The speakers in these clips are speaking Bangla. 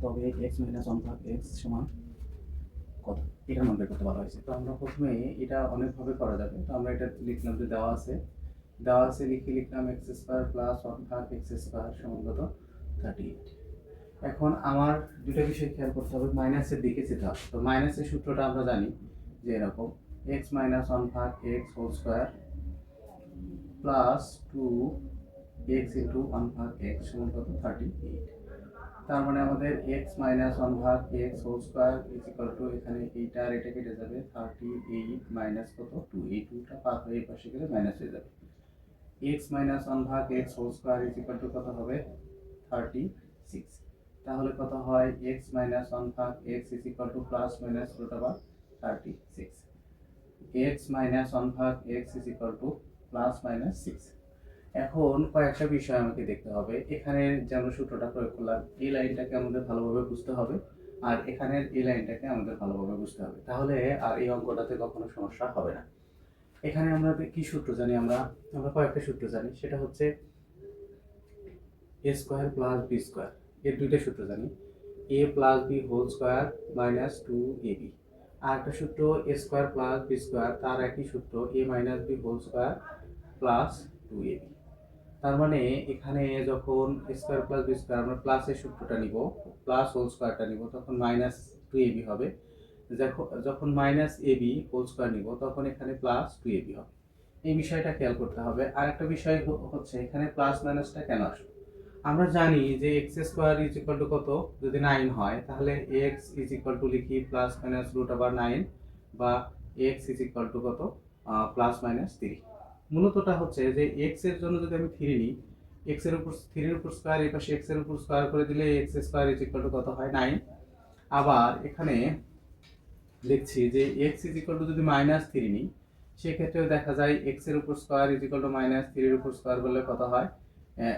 হবে এক্স মাইনাস ওয়ান ভাগ এক্স সমান কত, এটার মান বের করতে বলা হয়েছে। তো আমরা প্রথমে এটা অনেকভাবে করা যাবে। তো আমরা এটা লিখলাম যে দেওয়া আছে লিখলাম এক্স স্কোয়ার প্লাস ওয়ান ভাগ এক্স স্কোয়ার সমান কত 38। এখন আমার দুটো বিষয় খেয়াল করতে হবে, মাইনাসের দিকে যেতে হবে। তো মাইনাসের সূত্রটা আমরা জানি যে এরকম এক্স মাইনাস ওয়ান ভাগ x whole square plus two x into one ভাগ এক্স সমান কত 38। তার মানে আমাদের এক্স মাইনাস ওয়ান ভাগ x whole square is equal to, এখানে এইটা আর এটা কেটে যাবে 38 মাইনাস কত 2, এই 2টা পার হয়ে এই পাশে গেলে মাইনাস হয়ে যাবে। এক্স মাইনাস ওয়ান ভাগ x whole square is equal to কত হবে 36। তাহলে কত হয় এক্স মাইনাস ওয়ান ভাগ X is equal to plus minus root over 36। X minus one ভাগ X is equal to plus minus 6। এখন কয়েকটা বিষয় আমাকে দেখতে হবে। এখানে যে আমরা সূত্রটা প্রয়োগ করলাম, এই লাইনটাকে আমাদের ভালোভাবে বুঝতে হবে, আর এখানের এই লাইনটাকে আমাদের ভালোভাবে বুঝতে হবে, তাহলে আর এই অঙ্কটাতে কখনো সমস্যা হবে না। এখানে আমরা কি সূত্র জানি, আমরা কয়েকটা সূত্র জানি, সেটা হচ্ছে A square plus B square, এর দুইটা সূত্র জানি, A plus B whole square minus 2ab। আর একটা সূত্র A square plus B square, তার একই সূত্র A minus B whole square plus 2ab। তার মানে এখানে যখন স্কোয়ার প্লাস বি স্কোয়ার আমরা প্লাসের সূত্রটা নিব, প্লাস হোল স্কোয়ারটা নিব, তখন মাইনাস 2ab হবে। যখন মাইনাস এবি হোল স্কোয়ার নিব, তখন এখানে প্লাস 2ab হবে। এই বিষয়টা খেয়াল করতে হবে। আর একটা বিষয় হচ্ছে এখানে প্লাস মাইনাসটা কেন আসবে। আমরা জানি যে x square is equal to কত, যদি 9 হয় তাহলে এক্স ইজ ইকুয়াল টু লিখি প্লাস মাইনাস রুট ওভার 9, বা এক্স ইজ ইকুয়াল টু কত প্লাস মাইনাস 3। মূলতটা হচ্ছে যে এক্স এর জন্য যদি আমি 3 নিই, এক্স এর উপর 3 এর উপর স্কয়ার, এই পাশে এক্স এর উপর স্কয়ার করে দিলে x square is equal to কত হয় 9। আবার এখানে লিখছি যে এক্স ইজ ইকুয়াল টু যদি মাইনাস 3 নিই, সেক্ষেত্রেও দেখা যায় এক্স এর উপর square is equal two minus 3 এর উপর স্কয়ার করলে কত হয়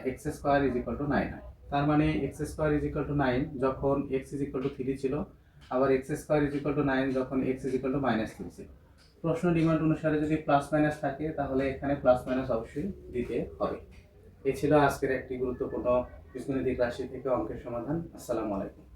x square is equal two 9 হয়। তার মানে x square is equal two 9 যখন এক্স ইজ ইকুয়াল টু 3 ছিল, আবার x square is equal two 9 যখন x is equal two minus 3 ছিল। প্রশ্ন ডিমান্ড অনুসারে যদি প্লাস মাইনাস থাকে, তাহলে এখানে প্লাস মাইনাস অবশ্যই দিতে হবে। এই ছিল আজকের একটি গুরুত্বপূর্ণ বীজগণিতিক রাশি থেকে অঙ্কের সমাধান। আসসালামু আলাইকুম।